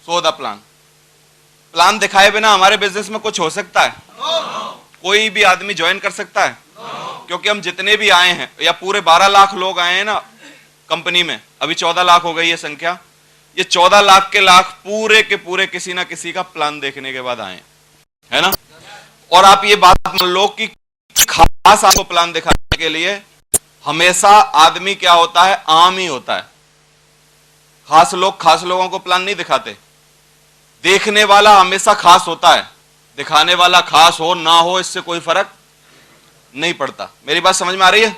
So the plan. Plan दिखाए बिना हमारे बिजनेस में कुछ हो सकता है? कोई भी आदमी ज्वाइन कर सकता है? क्योंकि हम जितने भी आए हैं, या पूरे 12 लाख लोग आए हैं ना कंपनी में, अभी 14 लाख हो गई है संख्या, ये 14 लाख के लाख पूरे के पूरे किसी ना किसी का प्लान देखने के बाद आए, है ना। और आप ये बात मान लो कि खास आपको प्लान दिखाने के लिए हमेशा आदमी क्या होता है, आम ही होता है। खास लोग खास लोगों को प्लान नहीं दिखाते। देखने वाला हमेशा खास होता है, दिखाने वाला खास हो ना हो इससे कोई फर्क नहीं पड़ता। मेरी बात समझ में आ रही है?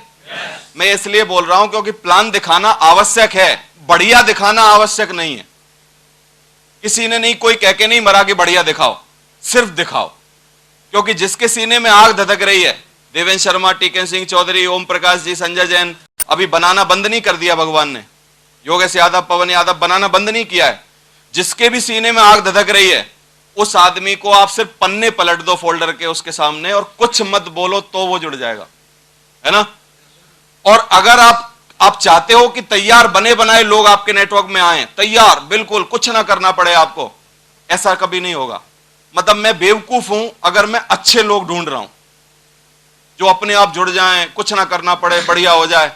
मैं इसलिए बोल रहा हूं क्योंकि प्लान दिखाना आवश्यक है, बढ़िया दिखाना आवश्यक नहीं है। किसी ने नहीं, कोई कह के नहीं मरा कि बढ़िया दिखाओ, सिर्फ दिखाओ। क्योंकि जिसके सीने में आग धधक रही है, देवेंद्र शर्मा, टीकन सिंह चौधरी, ओम प्रकाश जी, संजय जैन, अभी बनाना बंद नहीं कर दिया भगवान ने। योगेश यादव, पवन यादव बनाना बंद नहीं किया है। जिसके भी सीने में आग धधक रही है, उस आदमी को आप सिर्फ पन्ने पलट दो फोल्डर के उसके सामने और कुछ मत बोलो तो वो जुड़ जाएगा, है ना। और अगर आप चाहते हो कि तैयार बने बनाए लोग आपके नेटवर्क में आए, तैयार बिल्कुल कुछ ना करना पड़े आपको, ऐसा कभी नहीं होगा। मतलब मैं बेवकूफ हूं अगर मैं अच्छे लोग ढूंढ रहा हूं जो अपने आप जुड़ जाएं, कुछ ना करना पड़े, बढ़िया हो जाए।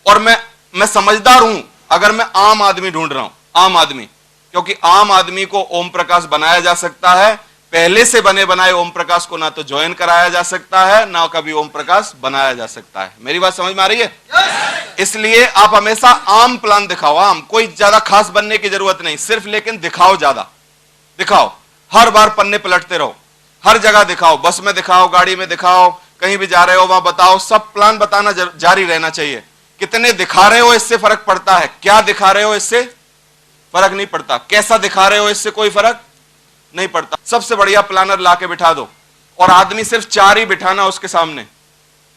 और मैं समझदार हूं अगर मैं आम आदमी ढूंढ रहा हूं, आम आदमी। क्योंकि आम आदमी को ओम प्रकाश बनाया जा सकता है, पहले से बने बनाए ओम प्रकाश को ना तो ज्वाइन कराया जा सकता है, ना कभी ओम प्रकाश बनाया जा सकता है। मेरी बात समझ में आ रही है? इसलिए आप हमेशा आम प्लान दिखाओ, आम, कोई ज्यादा खास बनने की जरूरत नहीं, सिर्फ लेकिन दिखाओ, ज्यादा दिखाओ। हर बार पन्ने पलटते रहो, हर जगह दिखाओ, बस में दिखाओ, गाड़ी में दिखाओ, कहीं भी जा रहे हो वहां बताओ, सब प्लान बताना जारी रहना चाहिए। कितने दिखा रहे हो इससे फर्क पड़ता है, क्या दिखा रहे हो इससे फर्क नहीं पड़ता, कैसा दिखा रहे हो इससे कोई फर्क नहीं पड़ता। सबसे बढ़िया प्लानर लाके बिठा दो और आदमी सिर्फ 4 ही बिठाना उसके सामने,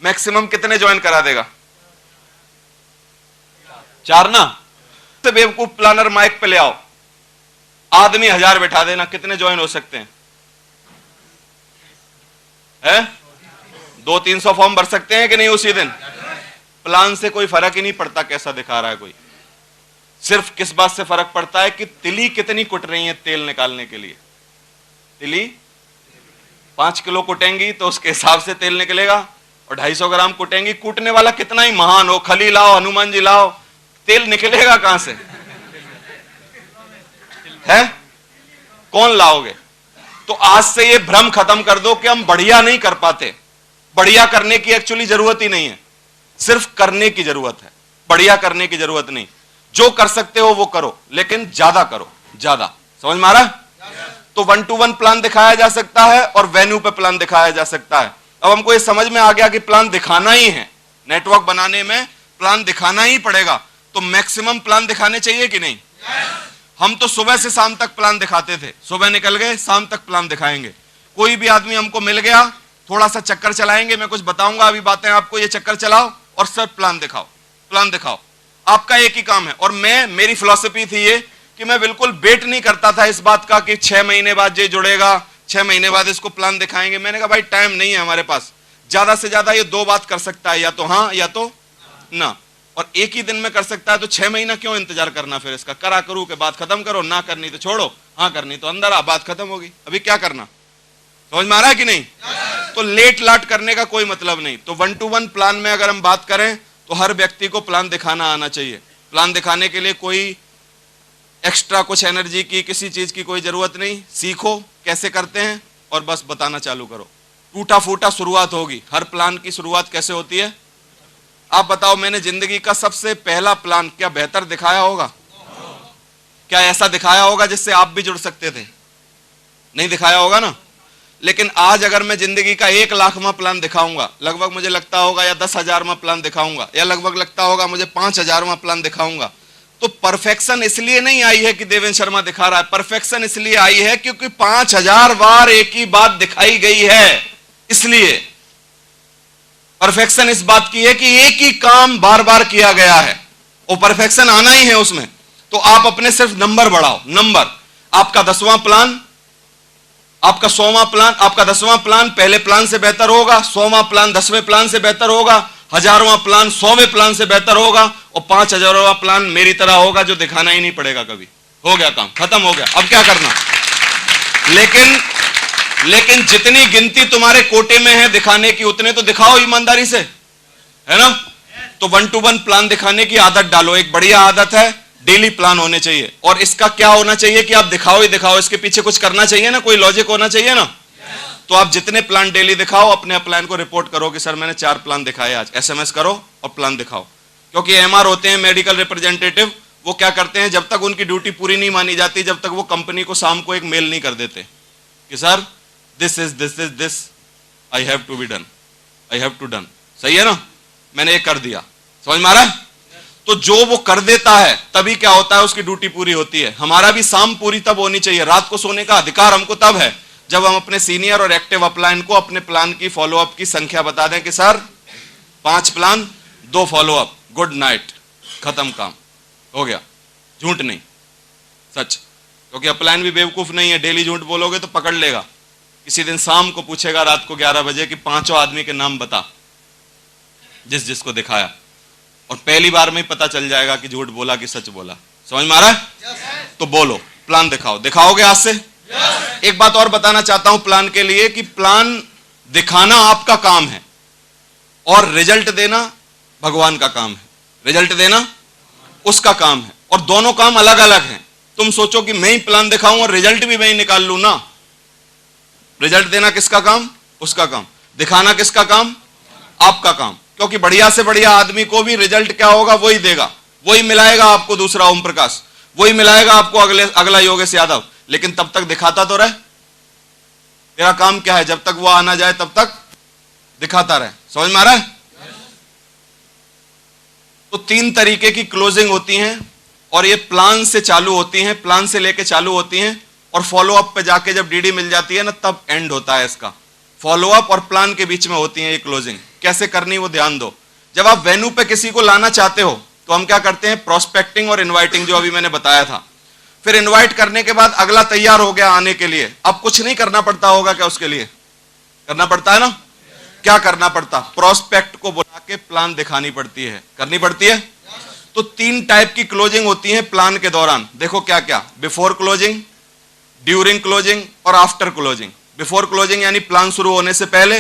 मैक्सिमम कितने ज्वाइन करा देगा? 4 ना। तो बेवकूफ प्लानर माइक पे ले आओ, आदमी 1000 बिठा देना, कितने ज्वाइन हो सकते हैं? 200-300 फॉर्म भर सकते हैं कि नहीं उसी दिन? प्लान से कोई फर्क ही नहीं पड़ता कैसा दिखा रहा है कोई। सिर्फ किस बात से फर्क पड़ता है कि तिली कितनी कुट रही है तेल निकालने के लिए। तिली 5 किलो कुटेंगी तो उसके हिसाब से तेल निकलेगा, और 250 ग्राम कुटेंगी, कूटने वाला कितना ही महान हो, खली लाओ, हनुमान जी लाओ, तेल निकलेगा कहां से? है कौन लाओगे? तो आज से ये भ्रम खत्म कर दो कि हम बढ़िया नहीं कर पाते। बढ़िया करने की एक्चुअली जरूरत ही नहीं है, सिर्फ करने की जरूरत है, बढ़िया करने की जरूरत नहीं। जो कर सकते हो वो करो, लेकिन ज्यादा करो, ज्यादा। समझ में आ रहा है? तो 1 to 1 प्लान दिखाया जा सकता है और वेन्यू पे प्लान दिखाया जा सकता है। अब हमको ये समझ में आ गया कि प्लान दिखाना ही है, नेटवर्क बनाने में प्लान दिखाना ही पड़ेगा। तो मैक्सिमम प्लान दिखाने चाहिए कि नहीं? हम तो सुबह से शाम तक प्लान दिखाते थे, सुबह निकल गए, शाम तक प्लान दिखाएंगे। कोई भी आदमी हमको मिल गया, थोड़ा सा चक्कर चलाएंगे, मैं कुछ बताऊंगा अभी बातें आपको, ये चक्कर चलाओ और सर प्लान दिखाओ, प्लान दिखाओ। आपका एक ही काम है। और मेरी फिलॉसफी थी ये कि मैं बिल्कुल वेट नहीं करता था इस बात का कि 6 महीने बाद ये जुड़ेगा, 6 महीने बाद इसको प्लान दिखाएंगे। मैंने कहा भाई टाइम नहीं है हमारे पास, ज्यादा से ज्यादा ये 2 बात कर सकता है, या तो हाँ या तो ना, और एक ही दिन में कर सकता है। तो 6 महीना क्यों इंतजार करना फिर इसका? करा करूं के बात खत्म करो, ना करनी तो छोड़ो, हाँ करनी तो अंदर आ, बात खत्म होगी। अभी क्या करना? समझ में आ रहा है कि नहीं? तो लेट लाट करने का कोई मतलब नहीं। तो 1 to 1 प्लान में अगर हम बात करें तो हर व्यक्ति को प्लान दिखाना आना चाहिए। प्लान दिखाने के लिए कोई एक्स्ट्रा कुछ एनर्जी की, किसी चीज की कोई जरूरत नहीं। सीखो कैसे करते हैं और बस बताना चालू करो। टूटा फूटा शुरुआत होगी, हर प्लान की शुरुआत कैसे होती है? आप बताओ, मैंने जिंदगी का सबसे पहला प्लान क्या बेहतर दिखाया होगा? क्या ऐसा दिखाया होगा जिससे आप भी जुड़ सकते थे? नहीं दिखाया होगा ना। लेकिन आज अगर मैं जिंदगी का 1 लाखवां प्लान दिखाऊंगा, लगभग मुझे लगता होगा, या 10,000वां प्लान दिखाऊंगा, या लगभग लगता होगा मुझे 5,000वां प्लान दिखाऊंगा, तो परफेक्शन इसलिए नहीं आई है कि देवेंद्र शर्मा दिखा रहा है, परफेक्शन इसलिए आई है क्योंकि 5,000 बार एक ही बात दिखाई गई है। इसलिए परफेक्शन इस बात की है कि एक ही काम बार बार किया गया है, और परफेक्शन आना ही है उसमें। तो आप अपने सिर्फ नंबर बढ़ाओ, नंबर। आपका 10वां प्लान, आपका 100वां प्लान, आपका 10वां प्लान पहले प्लान से बेहतर होगा, 100वां प्लान 10वें प्लान से बेहतर होगा, 1000वां प्लान 100वें प्लान से बेहतर होगा, और 5,000वां प्लान मेरी तरह होगा जो दिखाना ही नहीं पड़ेगा कभी। हो गया काम, खत्म हो गया, अब क्या करना। लेकिन जितनी गिनती तुम्हारे कोटे में है दिखाने की, उतने तो दिखाओ ईमानदारी से, है ना। तो 1 to 1 प्लान दिखाने की आदत डालो। एक बढ़िया आदत है, डेली प्लान होने चाहिए। और इसका क्या होना चाहिए कि आप दिखाओ ही दिखाओ, इसके पीछे कुछ करना चाहिए ना, कोई लॉजिक होना चाहिए ना। तो आप जितने प्लान डेली दिखाओ, अपने प्लान को रिपोर्ट करो कि सर मैंने 4 प्लान दिखाए आज, SMS करो और प्लान दिखाओ। क्योंकि MR होते हैं, मेडिकल रिप्रेजेंटेटिव, वो क्या करते हैं, जब तक उनकी ड्यूटी पूरी नहीं मानी जाती, जब तक वो कंपनी को शाम को एक मेल नहीं कर देते कि sir this I have to be done, I have to done. सही है ना, मैंने ये कर दिया, समझ में आ रहा है। तो जो वो कर देता है तभी क्या होता है, उसकी ड्यूटी पूरी होती है। हमारा भी शाम पूरी तब होनी चाहिए। रात को सोने का अधिकार हमको तब है जब हम अपने सीनियर और एक्टिव अपलाइन को अपने प्लान की फॉलोअप की संख्या बता दें कि sir 5 plan 2 follow up, good night, खत्म, काम हो गया। झूठ नहीं, सच। क्योंकि अपलाइन भी बेवकूफ नहीं है, डेली झूठ बोलोगे तो पकड़ लेगा। किसी दिन शाम को पूछेगा रात को 11 बजे कि 5 आदमी के नाम बता जिसको दिखाया, और पहली बार में ही पता चल जाएगा कि झूठ बोला कि सच बोला। समझ में आ रहा है। तो बोलो, प्लान दिखाओ। दिखाओगे आज से? एक बात और बताना चाहता हूं प्लान के लिए कि प्लान दिखाना आपका काम है और रिजल्ट देना भगवान का काम है। रिजल्ट देना उसका काम है, और दोनों काम अलग अलग हैं। तुम सोचो कि मैं ही प्लान दिखाऊं और रिजल्ट भी मैं ही निकाल लूं ना। रिजल्ट देना किसका काम? उसका काम। दिखाना किसका काम? आपका काम। क्योंकि बढ़िया से बढ़िया आदमी को भी रिजल्ट क्या होगा वही देगा, वही मिलाएगा आपको दूसरा ओम प्रकाश, वही मिलाएगा आपको अगला योगेश यादव। लेकिन तब तक दिखाता तो रहे। तेरा काम क्या है? जब तक वो आना जाए तब तक दिखाता रहे। समझ में आ रहा है। तो 3 तरीके की क्लोजिंग होती हैं, और ये प्लान से चालू होती हैं, प्लान से लेके चालू होती हैं, और फॉलोअप पे जाके जब डीडी मिल जाती है ना, तब एंड होता है इसका। फॉलोअप और प्लान के बीच में होती है ये क्लोजिंग। कैसे करनी वो ध्यान दो। जब आप वेन्यू पे किसी को लाना चाहते हो तो हम क्या करते हैं? प्रोस्पेक्टिंग और इनवाइटिंग, जो अभी मैंने बताया था। फिर इनवाइट करने के बाद अगला तैयार हो गया आने के लिए, अब कुछ नहीं करना पड़ता होगा क्या? उसके लिए करना पड़ता है ना। क्या करना पड़ता? प्रोस्पेक्ट को बुला के प्लान दिखानी पड़ती है, करनी पड़ती है। तो 3 टाइप की क्लोजिंग होती है प्लान के दौरान। देखो क्या क्या, बिफोर क्लोजिंग, ड्यूरिंग क्लोजिंग और आफ्टर क्लोजिंग। बिफोर क्लोजिंग यानी प्लान शुरू होने से पहले,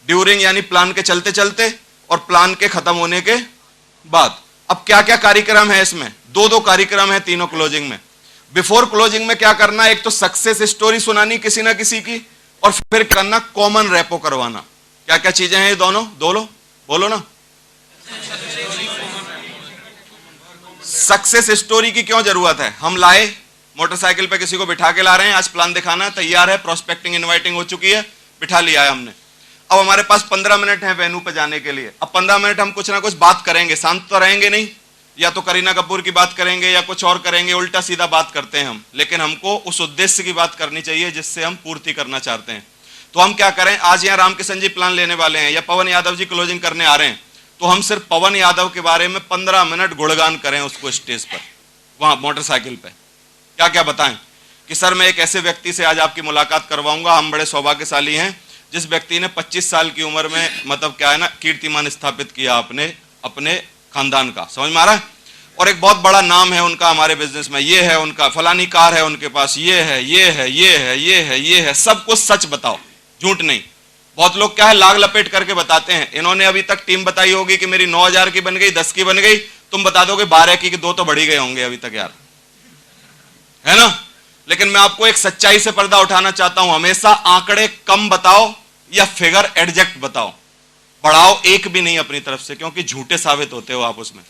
ड्यूरिंग यानी प्लान के चलते चलते, और प्लान के खत्म होने के बाद। अब क्या क्या कार्यक्रम है इसमें? 2 कार्यक्रम है तीनों क्लोजिंग में। बिफोर क्लोजिंग में क्या करना? एक तो सक्सेस स्टोरी सुनानी किसी ना किसी की, और फिर करना कॉमन रेपो करवाना। क्या क्या चीजें हैं ये दोनों? बोलो ना। सक्सेस स्टोरी की क्यों जरूरत है? हम लाए मोटरसाइकिल पे किसी को बिठा के ला रहे हैं, आज प्लान दिखाना तैयार है, प्रोस्पेक्टिंग इनवाइटिंग हो चुकी है, बिठा लिया है हमने। अब हमारे पास 15 मिनट है वेन्यू पे जाने के लिए। अब 15 मिनट हम कुछ ना कुछ बात करेंगे, शांत तो रहेंगे नहीं। या तो करीना कपूर की बात करेंगे या कुछ और करेंगे, उल्टा सीधा बात करते हैं हम। लेकिन हमको उस उद्देश्य की बात करनी चाहिए जिससे हम पूर्ति करना चाहते हैं। तो हम क्या करें? आज यहाँ रामकिशन जी प्लान लेने वाले हैं या पवन यादव जी क्लोजिंग करने आ रहे हैं, तो हम सिर्फ पवन यादव के बारे में 15 मिनट गुणगान करें उसको स्टेज पर, वहां मोटरसाइकिल पे। क्या क्या बताएं कि सर मैं एक ऐसे व्यक्ति से आज आपकी मुलाकात करवाऊंगा, हम बड़े सौभाग्यशाली हैं जिस व्यक्ति ने 25 साल की उम्र में, मतलब क्या है ना, कीर्तिमान स्थापित किया अपने खानदान का। समझ में आ रहा है। और एक बहुत बड़ा नाम है उनका हमारे बिजनेस में, ये है उनका, फलानी कार है उनके पास, ये है, ये है, ये है, ये है, ये है। सब कुछ सच बताओ, झूठ नहीं। बहुत लोग क्या है, लाग लपेट करके बताते हैं। इन्होंने अभी तक टीम बताई होगी कि मेरी 9000 की बन गई, 10 की बन गई, तुम बता दोगे 12 की, कि 2 तो बढ़ी गए होंगे अभी तक यार, है ना। लेकिन मैं आपको एक सच्चाई से पर्दा उठाना चाहता हूं, हमेशा आंकड़े कम बताओ या फिगर एडजेक्ट बताओ, बढ़ाओ एक भी नहीं अपनी तरफ से, क्योंकि झूठे साबित होते हो आप उसमें।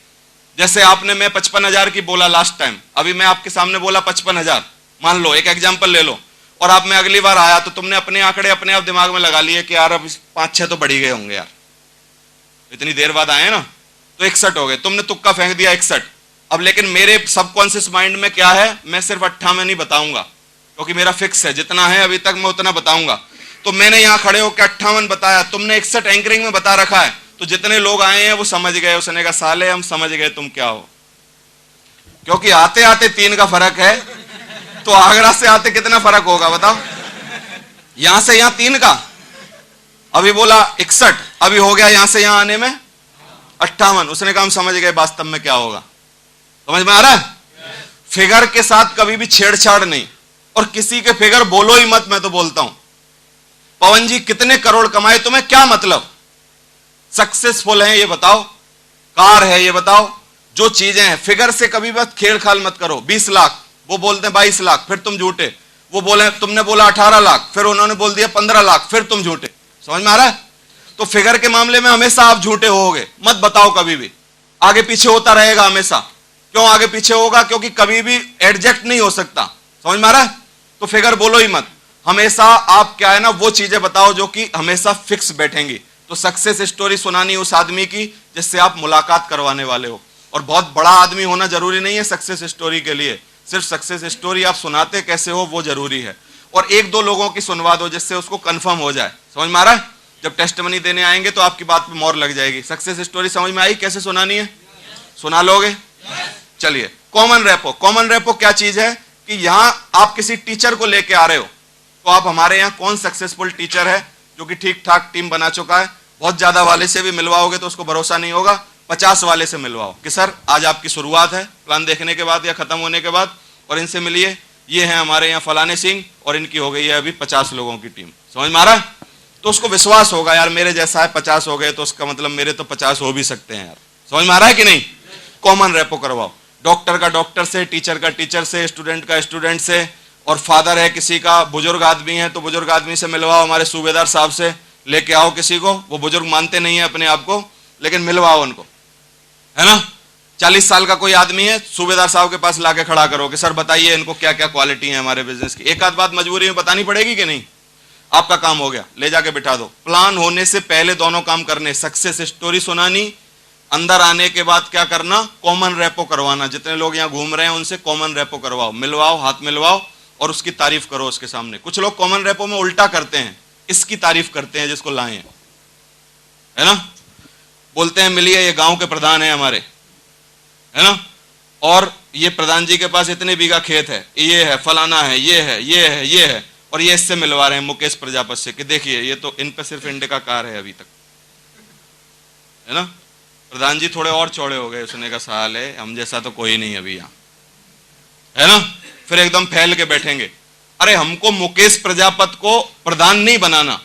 जैसे आपने, मैं 55,000 की बोला लास्ट टाइम, अभी मैं आपके सामने बोला 55,000, मान लो एक एग्जाम्पल ले लो, और आप में अगली बार आया तो तुमने अपने आंकड़े अपने आप दिमाग में लगा लिए कि यार अब 5-6 तो बढ़ी गए होंगे यार, इतनी देर बाद आए ना, तो 61 हो गए। तुमने तुक्का फेंक दिया 61। अब लेकिन मेरे सबकॉन्शियस माइंड में क्या है, मैं सिर्फ 58 ही बताऊंगा, क्योंकि मेरा फिक्स है, जितना है अभी तक मैं उतना बताऊंगा। तो मैंने यहां खड़े होकर 58 बताया, तुमने 61 एंकरिंग में बता रखा है, तो जितने लोग आए हैं वो समझ गए। उसने कहा साले हम समझ गए तुम क्या हो, क्योंकि आते आते 3 का फर्क है, तो आगरा से आते कितना फर्क होगा बताओ। यहां से यहां 3 का, अभी बोला 61, अभी हो गया यहां से यहां आने में 58। उसने कहा हम समझ गए वास्तव में क्या होगा। समझ में आ रहा है। फिगर के साथ कभी भी छेड़छाड़ नहीं, और किसी के फिगर बोलो ही मत। मैं तो बोलता हूं पवन जी कितने करोड़ कमाए, तुम्हें क्या मतलब? सक्सेसफुल हैं ये बताओ, कार है ये बताओ, जो चीजें हैं। फिगर से कभी बस खेल मत करो। 20 लाख, वो बोलते हैं 22 लाख, फिर तुम झूठे। वो बोले, तुमने बोला 18 लाख, फिर उन्होंने बोल दिया 15 लाख, फिर तुम झूठे। समझ में आ रहा है? तो फिगर के मामले में हमेशा आप झूठे होगे, मत बताओ कभी भी। आगे पीछे होता रहेगा हमेशा। क्यों आगे पीछे होगा? क्योंकि कभी भी एडजस्ट नहीं हो सकता। समझ में आ रहा है? तो फिगर बोलो ही मत। हमेशा आप क्या है ना, वो चीजें बताओ जो कि हमेशा फिक्स बैठेंगी। तो सक्सेस स्टोरी सुनानी उस आदमी की जिससे आप मुलाकात करवाने वाले हो। और बहुत बड़ा आदमी होना जरूरी नहीं है सक्सेस स्टोरी के लिए, सिर्फ सक्सेस स्टोरी आप सुनाते कैसे हो वो जरूरी है। और एक दो लोगों की सुनवा दो जिससे उसको कंफर्म हो जाए। समझ में आ रहा है? जब टेस्टमनी देने आएंगे तो आपकी बात पे मोहर लग जाएगी। सक्सेस स्टोरी समझ में आई कैसे सुनानी है? सुना लोगे? चलिए, कॉमन रेपो। कॉमन रेपो क्या चीज है कि यहां आप किसी टीचर को लेके आ रहे हो, तो आप हमारे यहां कौन सक्सेसफुल टीचर है जो कि ठीक ठाक टीम बना चुका है। बहुत ज्यादा वाले से भी मिलवाओगे तो उसको भरोसा नहीं होगा, 50 वाले से मिलवाओ कि सर आज आपकी शुरुआत है प्लान देखने के बाद या खत्म होने के बाद, और इनसे मिलिए। ये हैं हमारे यहाँ फलाने सिंह, और इनकी हो गई है अभी 50 लोगों की टीम। समझ में आ रहा है? तो उसको विश्वास होगा, यार मेरे जैसा है 50 हो गए तो उसका मतलब मेरे तो 50 हो भी सकते हैं यार। समझ में आ रहा है कि नहीं? कॉमन रेपो करवाओ। डॉक्टर का डॉक्टर से, टीचर का टीचर से, स्टूडेंट का स्टूडेंट से, और फादर है किसी का, बुजुर्ग आदमी है तो बुजुर्ग आदमी से मिलवाओ। हमारे सूबेदार साहब से लेके आओ किसी को, वो बुजुर्ग मानते नहीं है अपने आप को लेकिन मिलवाओ उनको, है ना? 40 साल का कोई आदमी है, सूबेदार साहब के पास लाके खड़ा करो कि सर बताइए इनको क्या क्या क्वालिटी है हमारे बिजनेस की। एक आध बात मजबूरी में बतानी पड़ेगी कि नहीं? आपका काम हो गया, ले जाके बिठा दो। प्लान होने से पहले दोनों काम करने, सक्सेस स्टोरी सुनानी, अंदर आने के बाद क्या करना, कॉमन रेपो करवाना। जितने लोग यहाँ घूम रहे हैं उनसे कॉमन रेपो करवाओ, मिलवाओ, हाथ मिलवाओ और उसकी तारीफ करो उसके सामने। कुछ लोग कॉमन रेपो में उल्टा करते हैं, इसकी तारीफ करते हैं जिसको लाए हैं, है ना? बोलते हैं मिलिए ये गांव के प्रधान है हमारे, है ना, और ये प्रधान जी के पास इतने बीघा खेत है, ये है, फलाना है, ये है, ये है, ये है, और ये इससे मिलवा रहे हैं मुकेश प्रजापति से कि देखिए ये तो इन पे सिर्फ इंडिका कार है अभी तक, है ना? प्रधान जी थोड़े और चौड़े हो गए, उसने का साल है, हम जैसा तो कोई नहीं अभी यहाँ, है ना? फिर एकदम फैल के बैठेंगे। अरे हमको मुकेश प्रजापति को प्रधान नहीं बनाना,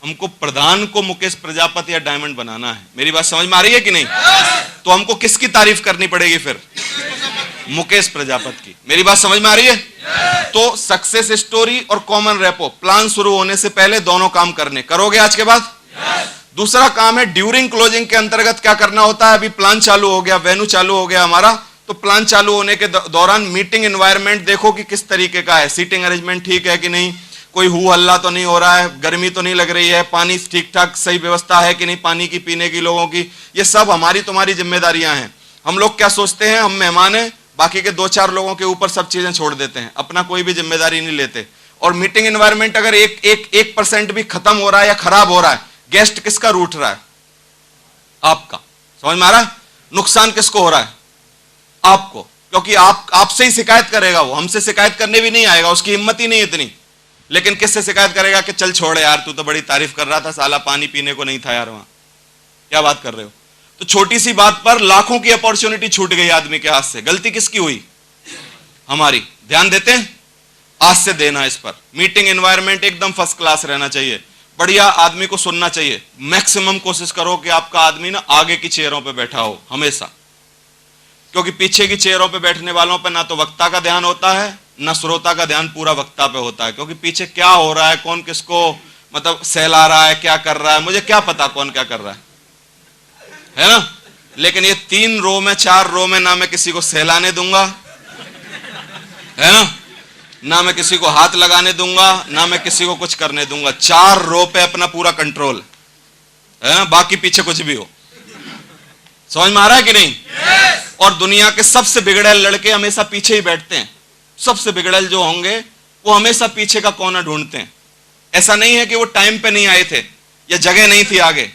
हमको प्रधान को मुकेश प्रजापति या डायमंड बनाना है। मेरी बात समझ में आ रही है कि नहीं? तो हमको किसकी तारीफ करनी पड़ेगी फिर? मुकेश प्रजापति की। मेरी बात समझ में आ रही है? तो सक्सेस स्टोरी और कॉमन रेपो, प्लान शुरू होने से पहले दोनों काम करने। करोगे आज के बाद? दूसरा काम है ड्यूरिंग क्लोजिंग के अंतर्गत क्या करना होता है। अभी प्लान चालू हो गया, वेन्यू चालू हो गया हमारा, तो प्लान चालू होने के दौरान मीटिंग एनवायरनमेंट देखो कि किस तरीके का है, सीटिंग अरेंजमेंट ठीक है कि नहीं, कोई हु हल्ला तो नहीं हो रहा है, गर्मी तो नहीं लग रही है, पानी ठीक ठाक सही व्यवस्था है कि नहीं, पानी की पीने की लोगों की। ये सब हमारी तुम्हारी जिम्मेदारियां हैं। हम लोग क्या सोचते हैं, हम मेहमान हैं, बाकी के 2-4 लोगों के ऊपर सब चीजें छोड़ देते हैं, अपना कोई भी जिम्मेदारी नहीं लेते। और मीटिंग एनवायरनमेंट अगर 1% भी खत्म हो रहा है या खराब हो रहा है, गेस्ट किसका रूठ रहा है? आपका। समझ में आ रहा है? नुकसान किसको हो रहा है? आपको। क्योंकि आपसे ही शिकायत करेगा वो, हमसे शिकायत करने भी नहीं आएगा, उसकी हिम्मत ही नहीं इतनी। लेकिन किससे शिकायत करेगा कि चल छोड़ यार, तू तो बड़ी तारीफ कर रहा था, साला पानी पीने को नहीं था यार वहां, क्या बात कर रहे हो? तो छोटी सी बात पर लाखों की अपॉर्चुनिटी छूट गई आदमी के हाथ से। गलती किसकी हुई? हमारी। ध्यान देते हैं? आज से देना इस पर। मीटिंग एनवायरनमेंट एकदम फर्स्ट क्लास रहना चाहिए, बढ़िया, आदमी को सुनना चाहिए। मैक्सिमम कोशिश करो कि आपका आदमी ना आगे की चेयरों पे बैठा हो हमेशा, क्योंकि पीछे की चेयरों पे बैठने वालों पे ना तो वक्ता का ध्यान होता है, ना श्रोता का ध्यान पूरा वक्ता पे होता है। क्योंकि पीछे क्या हो रहा है, कौन किसको मतलब सहला रहा है, क्या कर रहा है, मुझे क्या पता कौन क्या कर रहा है ना? लेकिन ये 3 रो में 4 रो में ना मैं किसी को सहलाने दूंगा, है ना मैं किसी को हाथ लगाने दूंगा, ना मैं किसी को कुछ करने दूंगा। 4 रो पे अपना पूरा कंट्रोल है ना, बाकी पीछे कुछ भी हो। समझ में आ रहा है कि नहीं? और दुनिया के सबसे बिगड़ैल लड़के हमेशा पीछे ही बैठते हैं। सबसे बिगड़ैल जो होंगे वो हमेशा पीछे का कोना ढूंढते हैं। ऐसा नहीं है कि वो टाइम पे नहीं आए थे या जगह नहीं थी आगे,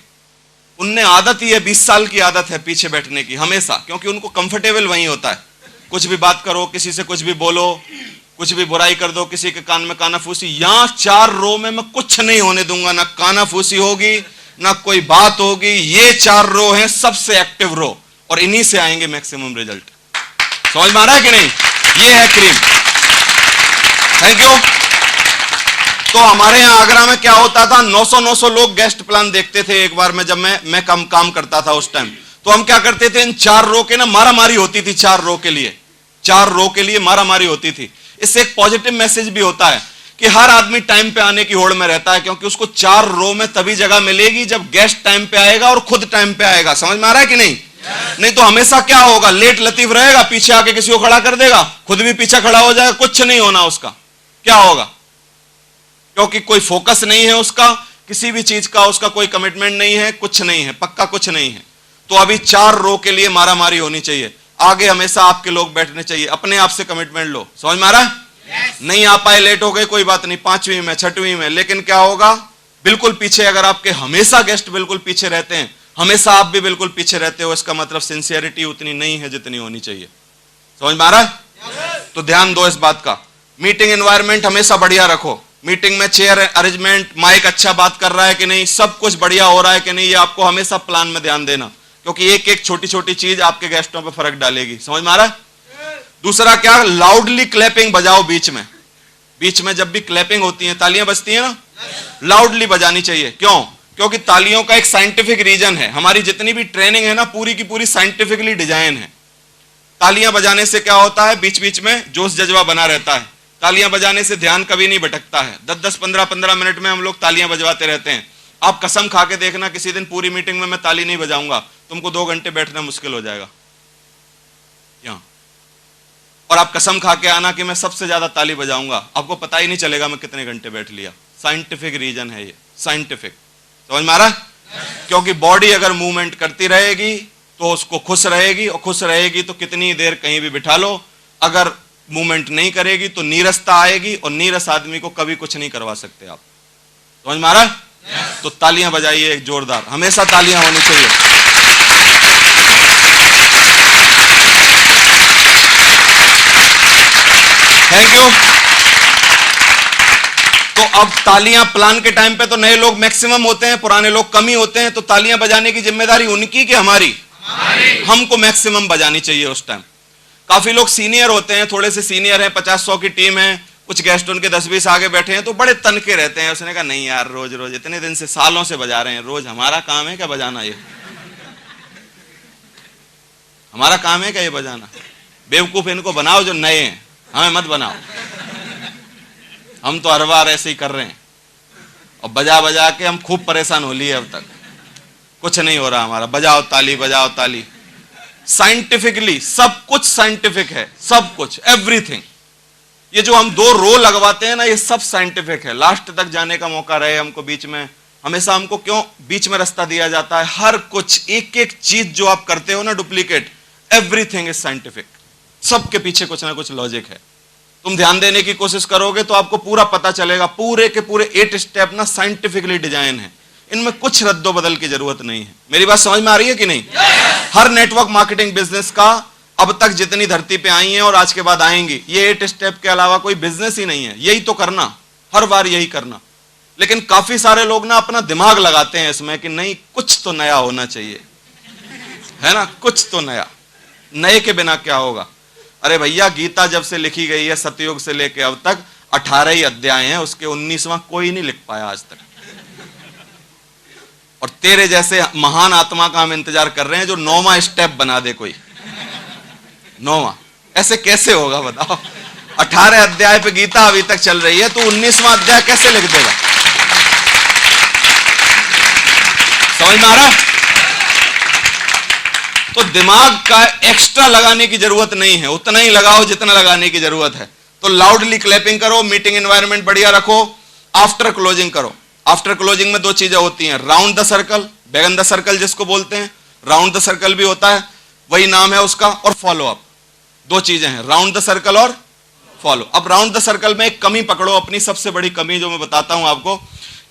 उनने आदत ही है, 20 साल की आदत है पीछे बैठने की हमेशा, क्योंकि उनको कंफर्टेबल वहीं होता है। कुछ भी बात करो, किसी से कुछ भी बोलो, कुछ भी बुराई कर दो, किसी के कान में कानाफूसी, यहां 4 रो में मैं कुछ नहीं होने दूंगा, ना कानाफूसी होगी ना कोई बात होगी। ये 4 रो हैं सबसे एक्टिव रो, और इन्हीं से आएंगे मैक्सिमम रिजल्ट। समझ में आ रहा है कि नहीं? ये है क्रीम। Thank you. तो हमारे यहाँ आगरा में क्या होता था, 900 लोग गेस्ट प्लान देखते थे एक बार में, जब मैं काम करता था उस टाइम। तो हम क्या करते थे, इन 4 रो के ना मारामारी होती थी, 4 रो के लिए मारामारी होती थी। इससे एक पॉजिटिव मैसेज भी होता है कि हर आदमी टाइम पे आने की होड़ में रहता है, क्योंकि उसको 4 रो में तभी जगह मिलेगी जब गेस्ट टाइम पे आएगा और खुद टाइम पे आएगा। समझ में आ रहा है कि नहीं? नहीं तो हमेशा क्या होगा, लेट लतीफ रहेगा, पीछे आके किसी को खड़ा कर देगा, खुद भी पीछे खड़ा हो जाएगा, कुछ नहीं होना उसका। क्या होगा? क्योंकि कोई फोकस नहीं है उसका, किसी भी चीज का उसका कोई कमिटमेंट नहीं है, कुछ नहीं है, पक्का कुछ नहीं है। तो अभी 4 रो के लिए मारामारी होनी चाहिए। आगे हमेशा आपके लोग बैठने चाहिए, अपने आप से कमिटमेंट लो। समझ में आ रहा है? नहीं आ पाए, लेट हो गए, कोई बात नहीं, 5वीं में 6वीं में, लेकिन क्या होगा, बिल्कुल पीछे अगर आपके हमेशा गेस्ट बिल्कुल पीछे रहते हैं, हमेशा आप भी बिल्कुल पीछे रहते हो, इसका मतलब सिंसियरिटी उतनी नहीं है जितनी होनी चाहिए। समझ में आ रहा है? तो ध्यान दो इस बात का। मीटिंग एनवायरनमेंट हमेशा बढ़िया रखो। मीटिंग में चेयर अरेंजमेंट, माइक अच्छा बात कर रहा है कि नहीं, सब कुछ बढ़िया हो रहा है कि नहीं, ये आपको हमेशा प्लान में ध्यान देना, क्योंकि एक एक छोटी छोटी चीज आपके गेस्टों पर फर्क डालेगी। समझ में आ रहा है? दूसरा क्या, लाउडली क्लैपिंग बजाओ। बीच में जब भी क्लैपिंग होती है, तालियां बजती है ना, लाउडली बजानी चाहिए। क्यों? क्योंकि तालियों का एक साइंटिफिक रीजन है। हमारी जितनी भी ट्रेनिंग है ना, पूरी की पूरी साइंटिफिकली डिजाइन है। तालियां बजाने से क्या होता है, बीच बीच में जोश जज्बा बना रहता है। तालियां बजाने से ध्यान कभी नहीं भटकता है। 10-10, 15-15 मिनट में हम लोग तालियां बजवाते रहते हैं। आप कसम खा के देखना, किसी दिन पूरी मीटिंग में मैं ताली नहीं बजाऊंगा, तुमको 2 घंटे बैठना मुश्किल हो जाएगा यहां। और आप कसम खा के आना कि मैं सबसे ज्यादा ताली बजाऊंगा, आपको पता ही नहीं चलेगा मैं कितने घंटे बैठ लिया। साइंटिफिक रीजन है ये, साइंटिफिक। समझ में आ रहा है? क्योंकि बॉडी अगर मूवमेंट करती रहेगी तो उसको खुश रहेगी, और खुश रहेगी तो कितनी देर कहीं भी बिठा लो। अगर मूवमेंट नहीं करेगी तो नीरसता आएगी, और नीरस आदमी को कभी कुछ नहीं करवा सकते आप। समझ में आ रहा है? तो तालियां बजाइए एक जोरदार, हमेशा तालियां होनी चाहिए। Thank you. तो अब तालियां प्लान के टाइम पे तो नए लोग मैक्सिमम होते हैं, पुराने लोग कम ही होते हैं, तो तालियां बजाने की जिम्मेदारी उनकी कि हमारी? हमको मैक्सिमम बजानी चाहिए उस टाइम। काफी लोग सीनियर होते हैं, थोड़े से सीनियर हैं, 50-100 की टीम है, कुछ गेस्ट उनके 10-20 आगे बैठे हैं, तो बड़े तनके रहते हैं। उसने कहा नहीं यार, रोज रोज इतने दिन से, सालों से बजा रहे हैं, रोज हमारा काम है क्या बजाना? ये हमारा काम है क्या ये बजाना? बेवकूफ इनको बनाओ जो नए हैं, हमें मत बनाओ। हम तो हर बार ऐसे ही कर रहे हैं, और बजा बजा के हम खूब परेशान हो लिए। अब तक कुछ नहीं हो रहा हमारा, बजाओ ताली, बजाओ ताली। साइंटिफिकली सब कुछ साइंटिफिक है, सब कुछ, एवरीथिंग। ये जो हम 2 रो लगवाते हैं ना, ये सब साइंटिफिक है। लास्ट तक जाने का मौका रहे हमको, बीच में हमेशा हमको क्यों बीच में रास्ता दिया जाता है? हर कुछ, एक एक चीज जो आप करते हो ना डुप्लीकेट, एवरीथिंग इज साइंटिफिक। सबके पीछे कुछ ना कुछ लॉजिक है। तुम ध्यान देने की कोशिश करोगे तो आपको पूरा पता चलेगा। पूरे के पूरे 8 स्टेप ना साइंटिफिकली डिजाइन है, इनमें कुछ रद्दो बदल की जरूरत नहीं है। मेरी बात समझ में आ रही है कि नहीं? हर नेटवर्क मार्केटिंग बिजनेस का अब तक जितनी धरती पे आई हैं और आज के बाद आएंगी, ये 8 स्टेप के अलावा कोई बिजनेस ही नहीं है। यही तो करना, हर बार यही करना। लेकिन काफी सारे लोग ना अपना दिमाग लगाते हैं इसमें कि नहीं, कुछ तो नया होना चाहिए, है ना, कुछ तो नया। नए के बिना क्या होगा? अरे भैया, गीता जब से लिखी गई है, सतयुग से लेके अब तक 18 ही अध्याय हैं, उसके 19वां कोई नहीं लिख पाया आज तक। और तेरे जैसे महान आत्मा का हम इंतजार कर रहे हैं जो 9वां स्टेप बना दे कोई। 9वां ऐसे कैसे होगा बताओ? 18 अध्याय पे गीता अभी तक चल रही है, तो 19वां अध्याय कैसे लिख देगा? समझ में आ रहा? तो दिमाग का एक्स्ट्रा लगाने की जरूरत नहीं है, उतना ही लगाओ जितना लगाने की जरूरत है। तो लाउडली क्लैपिंग करो, मीटिंग एनवायरनमेंट बढ़िया रखो, आफ्टर क्लोजिंग करो। आफ्टर क्लोजिंग में 2 चीजें होती हैं, राउंड द सर्कल, बैगन द सर्कल जिसको बोलते हैं, राउंड द सर्कल भी होता है, वही नाम है उसका, और फॉलो अप। 2 चीजें हैं, राउंड द सर्कल और फॉलो। अब राउंड द सर्कल में एक कमी पकड़ो, अपनी सबसे बड़ी कमी जो मैं बताता हूं आपको।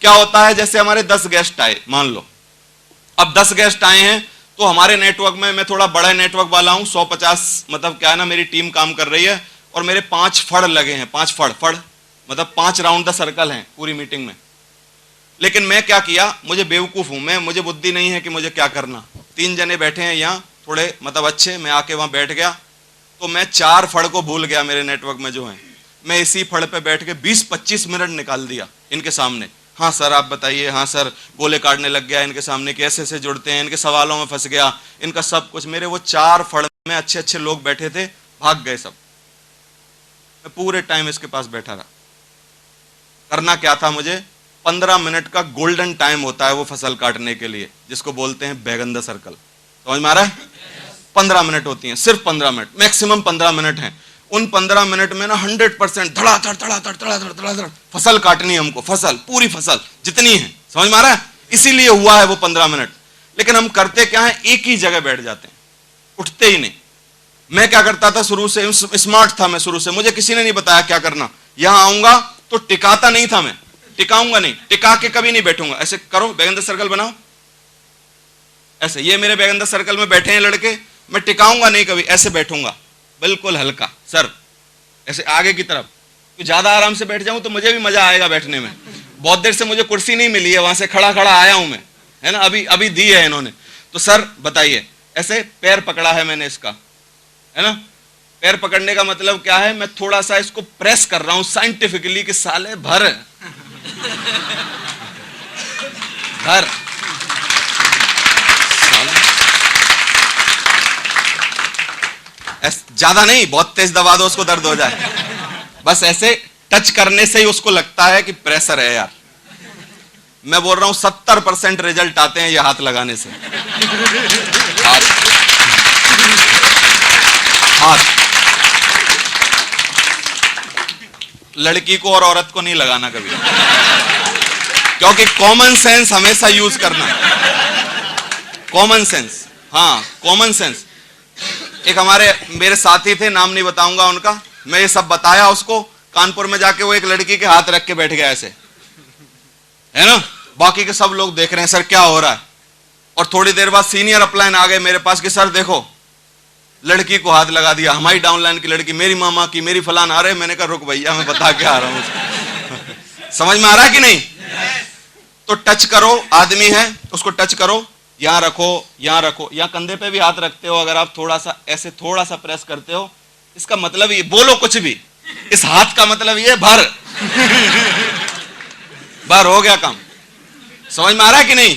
क्या होता है, जैसे हमारे 10 गेस्ट आए, मान लो अब 10 गेस्ट आए हैं, तो हमारे नेटवर्क में, मैं थोड़ा बड़ा नेटवर्क वाला हूं, 150 मतलब क्या है ना, मेरी टीम काम कर रही है, और मेरे 5 फड़ लगे हैं, 5 फड़ मतलब 5 राउंड द सर्कल हैं पूरी मीटिंग में। लेकिन मैं क्या किया, मुझे बेवकूफ हूं मैं, मुझे बुद्धि नहीं है कि मुझे क्या करना। 3 जने बैठे हैं यहाँ, थोड़े मतलब अच्छे, मैं आके वहां बैठ गया, तो मैं 4 फड़ को भूल गया मेरे नेटवर्क में जो है, मैं इसी फड़ पे बैठ के 20-25 मिनट निकाल दिया इनके सामने। हाँ सर आप बताइए, हाँ सर गोले काटने लग गया इनके सामने, कैसे से जुड़ते हैं, इनके सवालों में फंस गया, इनका सब कुछ। मेरे वो 4 फड़ में अच्छे अच्छे लोग बैठे थे, भाग गए सब। मैं पूरे टाइम इसके पास बैठा रहा। करना क्या था मुझे, 15 मिनट का गोल्डन टाइम होता है वो फसल काटने के लिए, जिसको बोलते हैं बैगन द सर्कल। समझ में आ रहा है? 15 मिनट होती हैं, सिर्फ 15 मिनट, मैक्सिमम 15 मिनट हैं। उन 15 मिनट में ना 100% धड़ाधड़ फसल काटनी है हमको, फसल, पूरी फसल जितनी है। समझ में आ रहा है? इसीलिए हुआ है वो 15 मिनट। लेकिन हम करते क्या है, एक ही जगह बैठ जाते हैं, उठते ही नहीं। मैं क्या करता था शुरू से, स्मार्ट था मैं शुरू से, मुझे किसी ने नहीं बताया क्या करना। यहां आऊंगा तो टिकाता नहीं था मैं, टिकाऊंगा नहीं, टिका के कभी नहीं बैठूंगा। ऐसे करो, बैगन द सर्कल बनाओ, ऐसे। ये मेरे बैगन द सर्कल में बैठे हैं लड़के, मैं टिकाऊंगा नहीं कभी, ऐसे बैठूंगा बिल्कुल हल्का सर, ऐसे आगे की तरफ। तो ज्यादा आराम से बैठ जाऊं तो मुझे भी मजा आएगा बैठने में। बहुत देर से मुझे कुर्सी नहीं मिली है, वहां से खड़ा खड़ा आया हूं मैं, है ना, अभी अभी दी है इन्होंने। तो सर बताइए, ऐसे पैर पकड़ा है मैंने इसका, है ना। पैर पकड़ने का मतलब क्या है, मैं थोड़ा सा इसको प्रेस कर रहा हूं साइंटिफिकली कि साले भर भर, ज्यादा नहीं, बहुत तेज दबा दो उसको दर्द हो जाए। बस ऐसे टच करने से ही उसको लगता है कि प्रेशर है यार। मैं बोल रहा हूं 70% रिजल्ट आते हैं ये हाथ लगाने से। हाथ, हाथ लड़की को और औरत को नहीं लगाना कभी, क्योंकि कॉमन सेंस हमेशा यूज करना, कॉमन सेंस। हाँ कॉमन सेंस। एक हमारे मेरे साथी थे, नाम नहीं बताऊंगा उनका, मैं ये सब बताया उसको, कानपुर में जाके वो एक लड़की के हाथ रख के बैठ गया ऐसे, है ना। बाकी के सब लोग देख रहे हैं सर क्या हो रहा है। और थोड़ी देर बाद सीनियर अपलाइन आ गए मेरे पास कि सर देखो लड़की को हाथ लगा दिया, हमारी डाउनलाइन की लड़की, मेरी मामा की, मेरी फलान आ रहे। मैंने कहा रुक भैया मैं बता के आ रहा हूं। समझ में आ रहा है कि नहीं? तो टच करो, आदमी है उसको टच करो, यहां रखो, यहां रखो, यहां कंधे पे भी हाथ रखते हो अगर आप, थोड़ा सा ऐसे थोड़ा सा प्रेस करते हो, इसका मतलब ये, बोलो कुछ भी, इस हाथ का मतलब ये भर भर, हो गया काम। समझ में आ रहा है कि नहीं?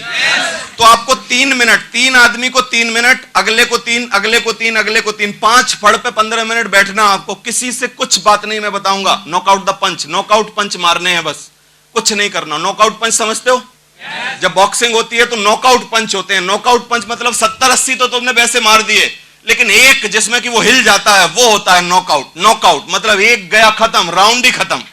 तो आपको 3 मिनट, 3 आदमी को 3 मिनट, अगले को 3, अगले को 3, अगले को 3, 5 फड़ पे 15 मिनट बैठना आपको। किसी से कुछ बात नहीं, मैं बताऊंगा। Knockout the punch, knockout punch मारने हैं बस, कुछ नहीं करना। नॉकआउट पंच समझते हो? जब बॉक्सिंग होती है तो नॉकआउट पंच होते हैं। नॉकआउट पंच मतलब 70-80 तो तुमने वैसे मार दिए, लेकिन एक जिसमें कि वो हिल जाता है वो होता है नॉकआउट। नॉकआउट मतलब एक गया खत्म, राउंड ही खत्म,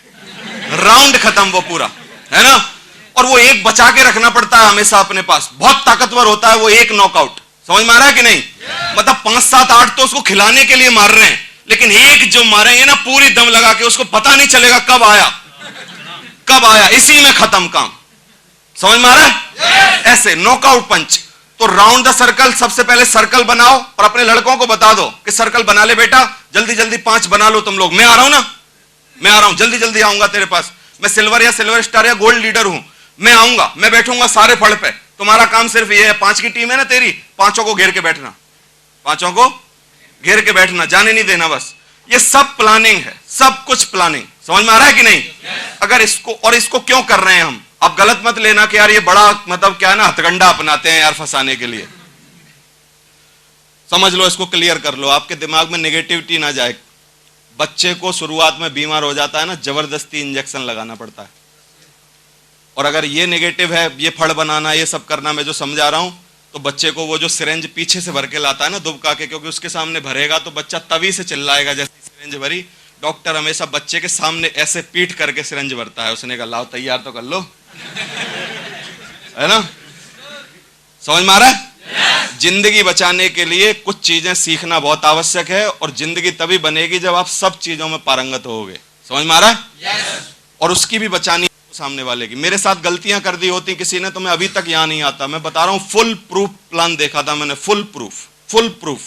राउंड खत्म वो पूरा, है ना। और वो एक बचा के रखना पड़ता है हमेशा अपने पास, बहुत ताकतवर होता है वो एक नॉकआउट। समझ में आ रहा है कि नहीं? मतलब 5, 7, 8 तो उसको खिलाने के लिए मार रहे हैं, लेकिन एक जो मारेंगे ना पूरी दम लगा के, उसको पता नहीं चलेगा कब आया कब आया, इसी में खत्म काम। समझ में आ रहा है? ऐसे नॉकआउट पंच। तो राउंड द सर्कल, सबसे पहले सर्कल बनाओ और अपने लड़कों को बता दो कि सर्कल बना ले बेटा, जल्दी जल्दी 5 बना लो तुम लोग। मैं आ रहा हूं ना, मैं आ रहा हूं, जल्दी जल्दी आऊंगा तेरे पास। मैं सिल्वर या सिल्वर स्टार या गोल्ड लीडर हूं, मैं आऊंगा, मैं बैठूंगा सारे फड़ पे। तुम्हारा काम सिर्फ ये है, 5 की टीम है ना तेरी, 5 को घेर के बैठना, 5 को घेर के बैठना, जाने नहीं देना बस। ये सब प्लानिंग है, सब कुछ प्लानिंग। समझ में आ रहा है कि नहीं? अगर इसको, और इसको क्यों कर रहे हैं हम, अब गलत मत लेना कि यार ये बड़ा मतलब क्या है ना, हथकंडा अपनाते हैं यार फंसाने के लिए। समझ लो, इसको क्लियर कर लो, आपके दिमाग में नेगेटिविटी ना जाए। बच्चे को शुरुआत में बीमार हो जाता है ना, जबरदस्ती इंजेक्शन लगाना पड़ता है। और अगर ये नेगेटिव है, ये फड़ बनाना, ये सब करना मैं जो समझा रहा हूं, तो बच्चे को वो जो सिरेंज पीछे से भर के लाता है ना दुबका के, क्योंकि उसके सामने भरेगा तो बच्चा तभी से चिल्लाएगा जैसे सिरेंज भरी। डॉक्टर हमेशा बच्चे के सामने ऐसे पीट करके सिरेंज भरता है। उसने कहा लाओ तैयार तो कर लो, है ना। समझ में आ रहा है? जिंदगी बचाने के लिए कुछ चीजें सीखना बहुत आवश्यक है, और जिंदगी तभी बनेगी जब आप सब चीजों में पारंगत होगे। समझ में आ रहा है? और उसकी भी बचानी सामने वाले की। मेरे साथ गलतियां कर दी होती किसी ने तो मैं अभी तक यहां नहीं आता। मैं बता रहा हूं, फुल प्रूफ प्लान देखा था मैंने, फुल प्रूफ,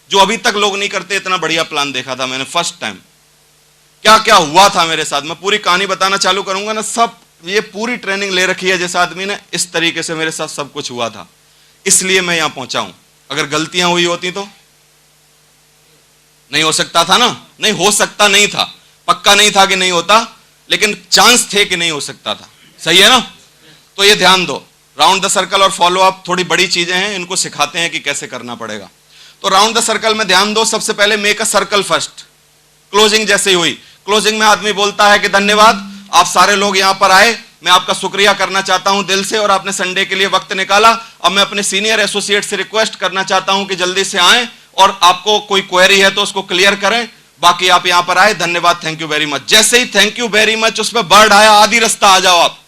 जो अभी तक लोग नहीं करते, इतना बढ़िया प्लान देखा था मैंने फर्स्ट टाइम। क्या क्या हुआ था मेरे साथ, मैं पूरी कहानी बताना चालू करूंगा ना, सब ये पूरी ट्रेनिंग ले रखी है जिस आदमी ने, इस तरीके से मेरे साथ सब कुछ हुआ था, इसलिए मैं यहां पहुंचा हूं। अगर गलतियां हुई होती तो नहीं हो सकता था ना, नहीं हो सकता नहीं था, पक्का नहीं था कि नहीं होता, लेकिन चांस थे कि नहीं हो सकता था। सही है ना? तो ये ध्यान दो, राउंड द सर्कल और फॉलो अप थोड़ी बड़ी चीजें हैं, इनको सिखाते हैं कि कैसे करना पड़ेगा। तो राउंड द सर्कल में ध्यान दो, सबसे पहले make a circle first. Closing जैसे ही हुई, क्लोजिंग में आदमी बोलता है कि धन्यवाद, आप सारे लोग यहां पर आए, मैं आपका शुक्रिया करना चाहता हूं दिल से, और आपने संडे के लिए वक्त निकाला। अब मैं अपने सीनियर एसोसिएट से रिक्वेस्ट करना चाहता हूं कि जल्दी से आए, और आपको कोई क्वेरी है तो उसको क्लियर करें, बाकी आप यहां पर आए, धन्यवाद, थैंक यू वेरी मच। जैसे ही थैंक यू वेरी मच उस पर बर्ड आया, आधी रास्ता आ जाओ आप,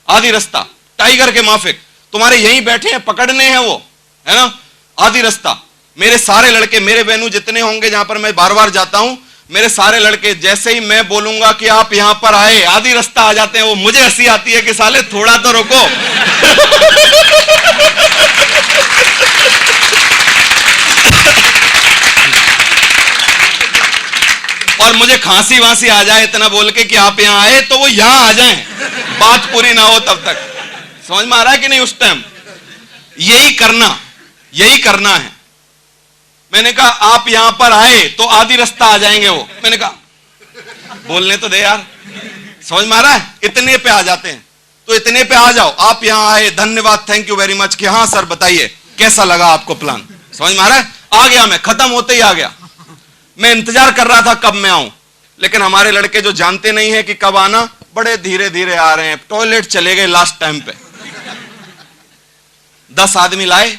आधी रास्ता, टाइगर के माफिक तुम्हारे यहीं बैठे हैं, पकड़ने हैं वो, है ना? आधी रास्ता। मेरे सारे लड़के, मेरे वेन्यू जितने होंगे जहां पर मैं बार बार जाता हूं, मेरे सारे लड़के जैसे ही मैं बोलूंगा कि आप यहां पर आए, आधी रास्ता आ जाते हैं वो। मुझे हंसी आती है कि साले थोड़ा तो रुको। और मुझे खांसी वांसी आ जाए इतना बोल के कि आप यहां आए, तो वो यहां आ जाएं, बात पूरी ना हो तब तक। समझ में आ रहा है कि नहीं? उस टाइम यही करना है। मैंने कहा आप यहां पर आए तो आधी रास्ता आ जाएंगे वो। मैंने कहा बोलने तो दे यार, समझ में आ रहा है? इतने पे आ जाते हैं, तो इतने पे आ जाओ, आप यहां आए, धन्यवाद, थैंक यू वेरी मच, कि हाँ सर बताइए कैसा लगा आपको प्लान। समझ में आ रहा है? आ गया, मैं खत्म होते ही आ गया। मैं इंतजार कर रहा था कब मैं आऊं, लेकिन हमारे लड़के जो जानते नहीं है कि कब आना, बड़े धीरे धीरे आ रहे हैं। टॉयलेट चले गए लास्ट टाइम पे, 10 आदमी लाए,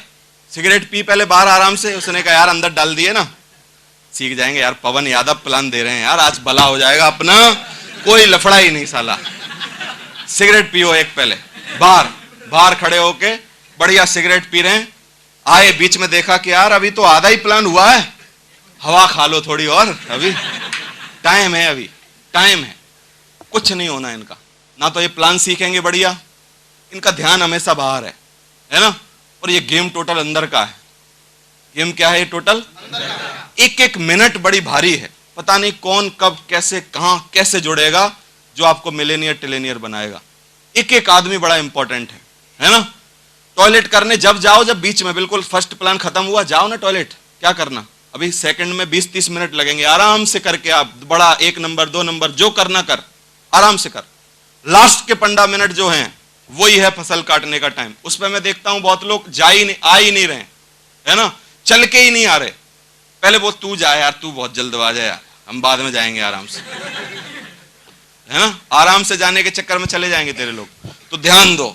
सिगरेट पी पहले बाहर आराम से। उसने कहा यार अंदर डाल दिए ना, सीख जाएंगे यार, पवन यादव प्लान दे रहे हैं यार, आज भला हो जाएगा अपना, कोई लफड़ा ही नहीं साला। सिगरेट पियो एक पहले, बाहर खड़े होके बढ़िया सिगरेट पी रहे हैं। आए, बीच में देखा कि यार अभी तो आधा ही प्लान हुआ है, हवा खा लो थोड़ी और, अभी टाइम है, अभी टाइम है। कुछ नहीं होना इनका, ना तो ये प्लान सीखेंगे बढ़िया, इनका ध्यान हमेशा बाहर है ना? और ये गेम टोटल अंदर का है। गेम क्या है? ये टोटल एक एक मिनट बड़ी भारी है, पता नहीं कौन कब कैसे कहां कैसे जुड़ेगा, जो आपको मिलेनियर टिलेनियर बनाएगा। एक एक आदमी बड़ा इंपॉर्टेंट है ना? टॉयलेट करने जब जाओ, जब बीच में बिल्कुल फर्स्ट प्लान खत्म हुआ, जाओ ना टॉयलेट, क्या करना, अभी सेकंड में 20-30 मिनट लगेंगे, आराम से करके आप बड़ा 1 नंबर 2 नंबर जो करना कर, आराम से कर। लास्ट के 15 मिनट जो हैं वही है फसल काटने का टाइम। उस पर मैं देखता हूं बहुत लोग आ ही नहीं रहे, है ना? चल के ही नहीं आ रहे। पहले वो तू जा यार, तू बहुत जल्दबाज है यार, हम बाद में जाएंगे आराम से, है ना? आराम से जाने के चक्कर में चले जाएंगे तेरे लोग। तो ध्यान दो,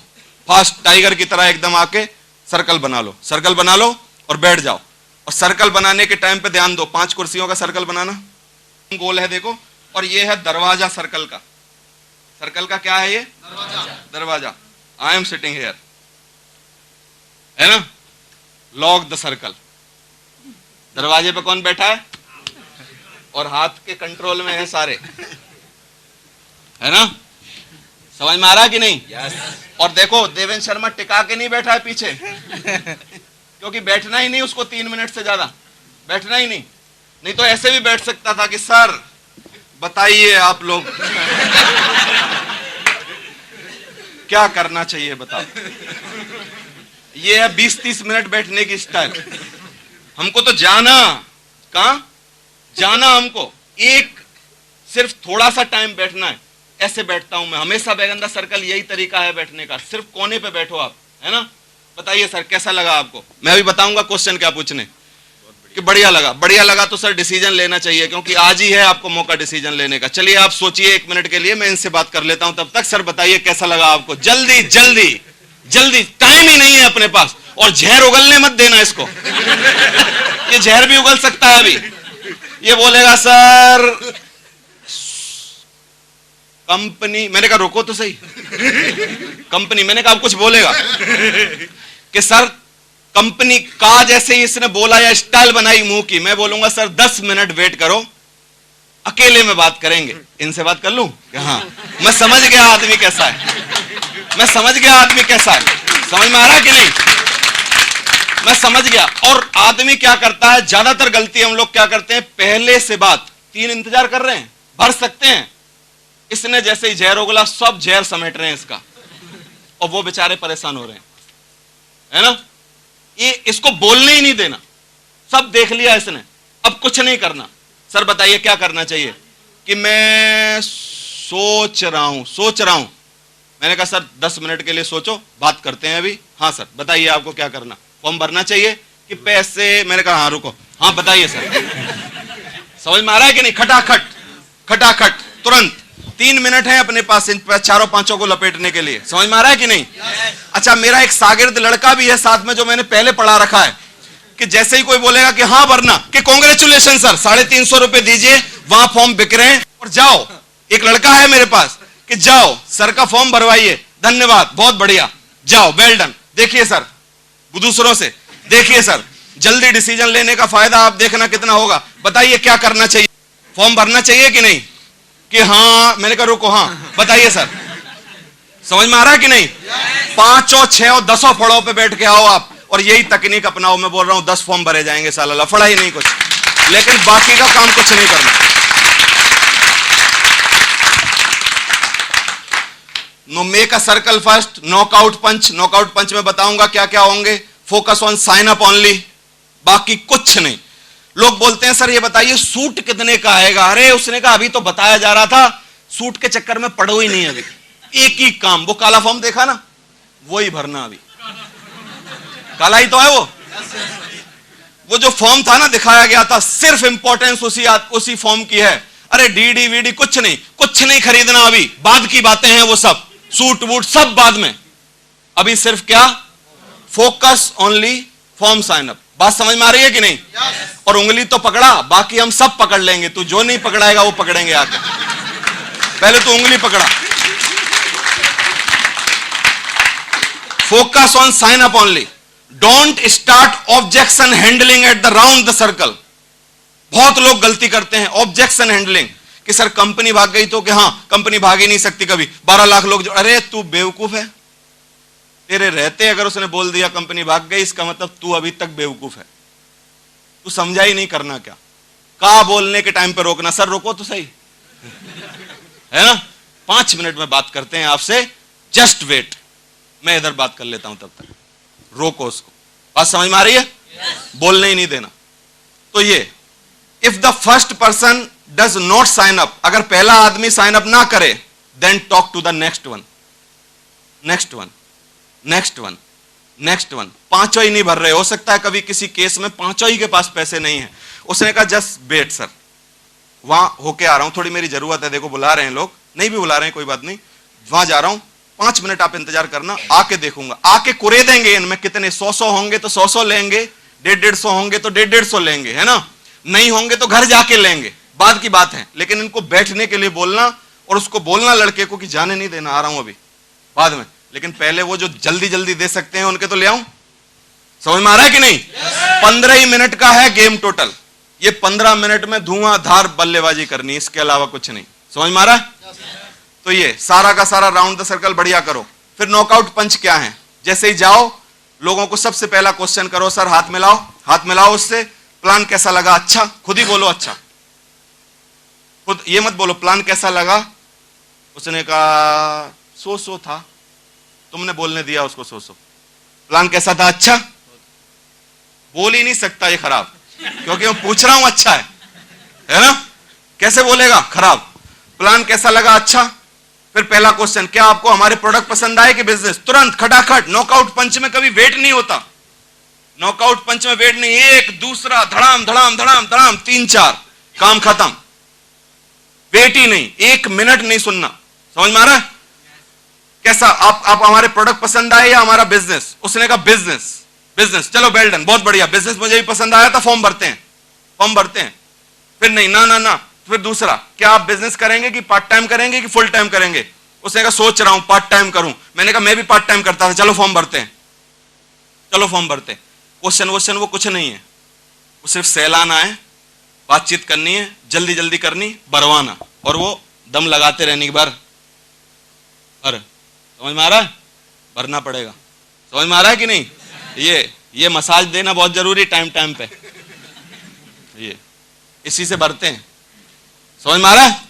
फास्ट टाइगर की तरह एकदम आके सर्कल बना लो, सर्कल बना लो और बैठ जाओ। और सर्कल बनाने के टाइम पे ध्यान दो, 5 कुर्सियों का सर्कल बनाना, गोल है देखो, और ये है दरवाजा सर्कल का। सर्कल का क्या है ये? दरवाजा। आई एम सिटिंग हियर, है ना? Lock the circle. दरवाजे पे कौन बैठा है? और हाथ के कंट्रोल में है सारे, है ना? समझ में आ रहा है कि नहीं? और देखो देवेंद्र शर्मा टिका के नहीं बैठा है पीछे, क्योंकि बैठना ही नहीं उसको 3 मिनट से ज्यादा, बैठना ही नहीं। नहीं तो ऐसे भी बैठ सकता था कि सर बताइए आप लोग क्या करना चाहिए बताओ। ये है 20-30 मिनट बैठने की स्टाइल। हमको तो जाना, कहां जाना, हमको एक सिर्फ थोड़ा सा टाइम बैठना है। ऐसे बैठता हूं मैं हमेशा, बैगंदा सर्कल यही तरीका है बैठने का, सिर्फ कोने पे बैठो आप, है ना? बताइए सर कैसा लगा आपको? मैं अभी बताऊंगा क्वेश्चन क्या पूछने, कि बढ़िया लगा। बढ़िया लगा तो सर डिसीजन लेना चाहिए, क्योंकि आज ही है आपको मौका डिसीजन लेने का। चलिए आप सोचिए 1 मिनट के लिए, मैं इनसे बात कर लेता हूं तब तक। सर बताइए कैसा लगा आपको? जल्दी जल्दी जल्दी, टाइम ही नहीं है अपने पास। और जहर उगलने मत देना इसको, ये जहर भी उगल सकता है अभी। ये बोलेगा सर कंपनी, मैंने कहा रुको तो सही, कंपनी, मैंने कहा अब कुछ बोलेगा कि सर कंपनी का, जैसे ही इसने बोला या स्टाइल बनाई मुंह की, मैं बोलूंगा सर 10 मिनट वेट करो, अकेले में बात करेंगे। इनसे बात कर लूं? हाँ, मैं समझ गया आदमी कैसा है, मैं समझ गया आदमी कैसा है। समझ में आ रहा है कि नहीं? मैं समझ गया। और आदमी क्या करता है, ज्यादातर गलती हम लोग क्या करते हैं, पहले से बात 3 इंतजार कर रहे हैं, भर सकते हैं। इसने जैसे ही जहर उगला, सब जहर समेट रहे हैं इसका, और वो बेचारे परेशान हो रहे हैं, है ना? ये इसको बोलने ही नहीं देना, सब देख लिया इसने, अब कुछ नहीं करना। सर बताइए क्या करना चाहिए? कि मैं सोच रहा हूं। मैंने कहा सर 10 मिनट के लिए सोचो, बात करते हैं अभी। हाँ सर बताइए आपको क्या करना, फॉर्म भरना चाहिए कि पैसे? मैंने कहा हाँ रुको, हाँ बताइए सर। समझ में आ रहा है कि नहीं? खटाखट तुरंत 3 मिनट है अपने पास इन चारों पांचों को लपेटने के लिए। समझ में आ रहा है कि नहीं? अच्छा, मेरा एक शागिर्द लड़का भी है साथ में जो मैंने पहले पढ़ा रखा है, कि जैसे ही कोई बोलेगा कि हाँ भरना, कि कांग्रेचुलेशन सर 350 रुपए दीजिए, वहां फॉर्म बिक रहे हैं और जाओ। एक लड़का है मेरे पास कि जाओ सर का फॉर्म भरवाइए, धन्यवाद बहुत बढ़िया, जाओ वेल डन। देखिए सर, दूसरों से देखिए सर, जल्दी डिसीजन लेने का फायदा आप देखना कितना होगा। बताइए क्या करना चाहिए? फॉर्म भरना चाहिए कि नहीं? कि हाँ, मैंने कहा रुको, हाँ बताइए सर। समझ में आ रहा है कि नहीं? 5 6 10 फड़ों पे बैठ के आओ आप और यही तकनीक अपनाओ। मैं बोल रहा हूं 10 फॉर्म भरे जाएंगे, साला लफड़ा ही नहीं कुछ, लेकिन बाकी का काम कुछ नहीं करना। No make a circle first, knockout punch में बताऊंगा क्या क्या होंगे। Focus on sign up only, बाकी कुछ नहीं। लोग बोलते हैं सर ये बताइए सूट कितने का आएगा? अरे उसने कहा अभी तो बताया जा रहा था, सूट के चक्कर में पढ़ो ही नहीं। अभी एक ही काम, वो काला फॉर्म देखा ना, वही भरना। अभी काला ही तो है वो जो फॉर्म था ना दिखाया गया था, सिर्फ इंपॉर्टेंस उसी फॉर्म की है। अरे डीडी वीडी कुछ नहीं खरीदना, अभी बाद की बातें हैं वो सब, सूट वूट सब बाद में। अभी सिर्फ क्या? Focus only form sign up. बात समझ में आ रही है कि नहीं? और उंगली तो पकड़ा, बाकी हम सब पकड़ लेंगे। तू जो नहीं पकड़ाएगा वो पकड़ेंगे आके। पहले तो उंगली पकड़ा। Focus on sign up only, don't start objection handling at the round the circle. बहुत लोग गलती करते हैं ऑब्जेक्शन हैंडलिंग, कि सर कंपनी भाग गई तो? कि हाँ कंपनी भाग ही नहीं सकती कभी, 12 लाख लोग जो। अरे तू बेवकूफ है, तेरे रहते अगर उसने बोल दिया कंपनी भाग गई, इसका मतलब तू अभी तक बेवकूफ है। तू समझा ही नहीं करना क्या। का बोलने के टाइम पे रोकना, सर रोको तो सही, है ना? 5 मिनट में बात करते हैं आपसे, जस्ट वेट, मैं इधर बात कर लेता हूं, तब तक रोको उसको। बात समझ में आ रही है? बोलने ही नहीं देना। तो ये if the first person does not sign up, अगर पहला आदमी साइन अप ना करे, then talk to the next one. पांचों ही नहीं भर रहे, हो सकता है कभी किसी केस में पांचों ही के पास पैसे नहीं है। उसने कहा जस्ट वेट सर, वहां होके आ रहा हूं, थोड़ी मेरी जरूरत है, देखो बुला रहे हैं लोग, नहीं भी बुला रहे हैं कोई बात नहीं, वहां जा रहा हूं, 5 मिनट आप इंतजार करना, आके देखूंगा। आके कुरे देंगे इनमें कितने, 100 होंगे तो 100 लेंगे, 150 होंगे तो 150 लेंगे, है ना? नहीं होंगे तो घर जाके लेंगे, बाद की बात है। लेकिन इनको बैठने के लिए बोलना, और उसको बोलना लड़के को कि जाने नहीं देना, आ रहा हूं अभी बाद में। लेकिन पहले वो जो जल्दी जल्दी दे सकते हैं उनके तो ले आऊं। समझ में आ रहा है कि नहीं? 15 ही मिनट का है गेम टोटल। ये 15 मिनट में धुआंधार बल्लेबाजी करनी, इसके अलावा कुछ नहीं। समझ में आ रहा है? तो ये सारा का सारा राउंड द सर्कल बढ़िया करो। फिर नॉकआउट पंच क्या है? जैसे ही जाओ, लोगों को सबसे पहला क्वेश्चन करो, सर हाथ मिलाओ उससे, प्लान कैसा लगा? अच्छा, खुद ही बोलो अच्छा, खुद ये मत बोलो प्लान कैसा लगा। उसने कहा सो था, तुमने बोलने दिया उसको सो। प्लान कैसा था? अच्छा। बोल ही नहीं सकता ये खराब, क्योंकि मैं पूछ रहा हूं अच्छा है ना? कैसे बोलेगा? खराब। प्लान कैसा लगा? अच्छा। फिर पहला क्वेश्चन, क्या आपको हमारे प्रोडक्ट पसंद आए कि बिजनेस? तुरंत खटाखट। नॉकआउट पंच में कभी वेट नहीं होता, नॉकआउट पंच में वेट नहीं, एक दूसरा धड़ाम धड़ाम धड़ाम धड़ाम, 3 4 काम खत्म, वेट ही नहीं, 1 मिनट नहीं सुनना। समझ में आ रहा है? कैसा आप हमारे प्रोडक्ट पसंद आए या हमारा बिजनेस? उसने कहा बिजनेस, चलो वेल डन, बहुत बढ़िया, बिजनेस मुझे भी पसंद आया था, फॉर्म भरते हैं। फिर नहीं, ना, फिर दूसरा, क्या आप बिजनेस करेंगे कि पार्ट टाइम करेंगे कि फुल टाइम करेंगे? उसने कहा सोच रहा हूं पार्ट टाइम करूं। मैंने कहा मैं भी पार्ट टाइम करता था, चलो फॉर्म भरते हैं। क्वेश्चन वो कुछ नहीं है, वो सिर्फ सहलाना है, बातचीत करनी है, जल्दी जल्दी करनी, भरवाना, और वो दम लगाते रहने की भर। समझ में आ रहा है? भरना पड़ेगा। समझ में आ रहा है कि नहीं? ये मसाज देना बहुत जरूरी, टाइम पे, ये इसी से भरते हैं। समझ में आ रहा है?